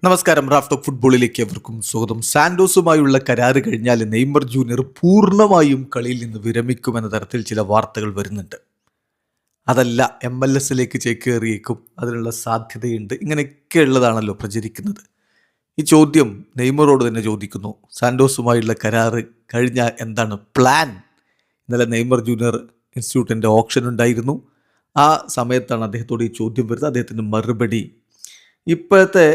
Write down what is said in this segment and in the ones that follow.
നമസ്കാരം. Raf talk ഫുട്ബോളിലേക്ക് എവർക്കും സ്വാഗതം. സാന്റോസുമായുള്ള കരാറ് കഴിഞ്ഞാൽ നെയ്മർ ജൂനിയർ പൂർണ്ണമായും കളിയിൽ നിന്ന് വിരമിക്കുമെന്ന തരത്തിൽ ചില വാർത്തകൾ വരുന്നുണ്ട്. അതല്ല, MLS ചേക്കേറിയേക്കും, അതിനുള്ള സാധ്യതയുണ്ട്, ഇങ്ങനെയൊക്കെ ഉള്ളതാണല്ലോ പ്രചരിക്കുന്നത്. ഈ ചോദ്യം നെയ്മറോട് തന്നെ ചോദിക്കുന്നു. സാന്റോസുമായുള്ള കരാറ് കഴിഞ്ഞാൽ എന്താണ് പ്ലാൻ? ഇന്നലെ നെയ്മർ ജൂനിയർ ഇൻസ്റ്റിറ്റ്യൂട്ടിൻ്റെ ഓപ്ഷൻ ഉണ്ടായിരുന്നു. ആ സമയത്താണ് അദ്ദേഹത്തോട് ഈ ചോദ്യം വരുന്നത്. അദ്ദേഹത്തിൻ്റെ മറുപടി, ഇപ്പോഴത്തെ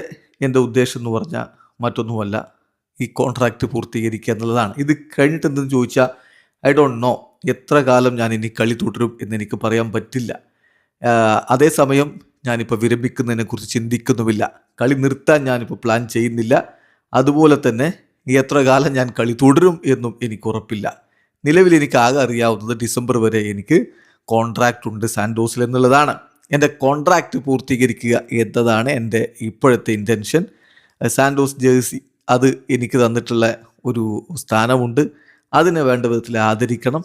എൻ്റെ ഉദ്ദേശം എന്ന് പറഞ്ഞാൽ മറ്റൊന്നുമല്ല, ഈ കോൺട്രാക്റ്റ് പൂർത്തീകരിക്കുക എന്നുള്ളതാണ്. ഇത് കഴിഞ്ഞിട്ട് എന്തെന്ന് ചോദിച്ചാൽ ഐ ഡോണ്ട് നോ, എത്ര കാലം ഞാൻ ഇനി കളി തുടരും എന്നെനിക്ക് പറയാൻ പറ്റില്ല. അതേസമയം ഞാനിപ്പോൾ വിരമിക്കുന്നതിനെക്കുറിച്ച് ചിന്തിക്കുന്നുമില്ല. കളി നിർത്താൻ ഞാനിപ്പോൾ പ്ലാൻ ചെയ്യുന്നില്ല. അതുപോലെ തന്നെ എത്ര കാലം ഞാൻ കളി തുടരും എന്നും എനിക്ക് ഉറപ്പില്ല. നിലവിൽ എനിക്ക് ആകെ അറിയാവുന്നത് ഡിസംബർ വരെ എനിക്ക് കോൺട്രാക്റ്റ് ഉണ്ട് സാന്റോസിൽ എന്നുള്ളതാണ്. എൻ്റെ കോൺട്രാക്റ്റ് പൂർത്തീകരിക്കുക എന്നതാണ് എൻ്റെ ഇപ്പോഴത്തെ ഇൻറ്റൻഷൻ. സാന്റോസ് ജേഴ്സി അത് എനിക്ക് തന്നിട്ടുള്ള ഒരു സ്ഥാനമുണ്ട്, അതിനെ വേണ്ട വിധത്തിൽ ആദരിക്കണം.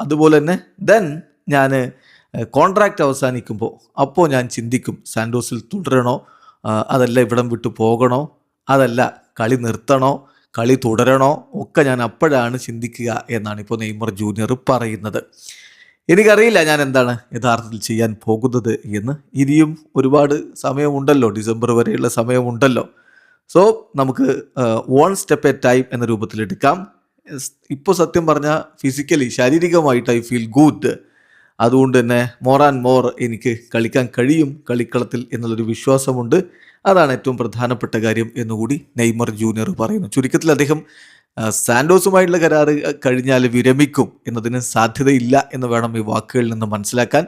അതുപോലെ തന്നെ ഞാൻ കോൺട്രാക്റ്റ് അവസാനിക്കുമ്പോൾ അപ്പോൾ ഞാൻ ചിന്തിക്കും, സാന്റോസിൽ തുടരണോ, അതല്ല ഇവിടം വിട്ടു പോകണോ, അതല്ല കളി നിർത്തണോ, കളി തുടരണോ, ഒക്കെ ഞാൻ അപ്പോഴാണ് ചിന്തിക്കുക എന്നാണ് ഇപ്പോൾ നെയ്മർ ജൂനിയർ പറയുന്നത്. എനിക്കറിയില്ല ഞാൻ എന്താണ് യഥാർത്ഥത്തിൽ ചെയ്യാൻ പോകുന്നത് എന്ന്. ഇനിയും ഒരുപാട് സമയമുണ്ടല്ലോ, ഡിസംബർ വരെയുള്ള സമയമുണ്ടല്ലോ. സോ നമുക്ക് വൺ സ്റ്റെപ്പ് എ ടൈം എന്ന രൂപത്തിലെടുക്കാം. ഇപ്പോൾ സത്യം പറഞ്ഞാൽ ഫിസിക്കലി, ശാരീരികമായിട്ട് ഐ ഫീൽ ഗുഡ്. അതുകൊണ്ട് തന്നെ മോർ ആൻഡ് മോർ എനിക്ക് കളിക്കാൻ കഴിയും കളിക്കളത്തിൽ എന്നുള്ളൊരു വിശ്വാസമുണ്ട്. അതാണ് ഏറ്റവും പ്രധാനപ്പെട്ട കാര്യം എന്നുകൂടി നെയ്മർ ജൂനിയർ പറയുന്നു. ചുരുക്കത്തിൽ അദ്ദേഹം സാന്റോസുമായിട്ടുള്ള കരാറ് കഴിഞ്ഞാൽ വിരമിക്കും എന്നതിന് സാധ്യതയില്ല എന്ന് വേണം ഈ വാക്കുകളിൽ നിന്ന് മനസ്സിലാക്കാൻ.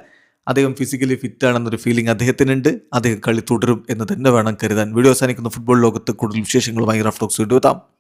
അദ്ദേഹം ഫിസിക്കലി ഫിറ്റാണെന്നൊരു ഫീലിംഗ് അദ്ദേഹത്തിനുണ്ട്. അദ്ദേഹം കളി തുടരും എന്ന് തന്നെ വേണം കരുതാൻ. വീഡിയോ അവസാനിക്കുന്ന ഫുട്ബോൾ ലോകത്ത് കൂടുതൽ വിശേഷങ്ങളുമായി റാഫ് ടോക്സ് വീണ്ടും എത്താം.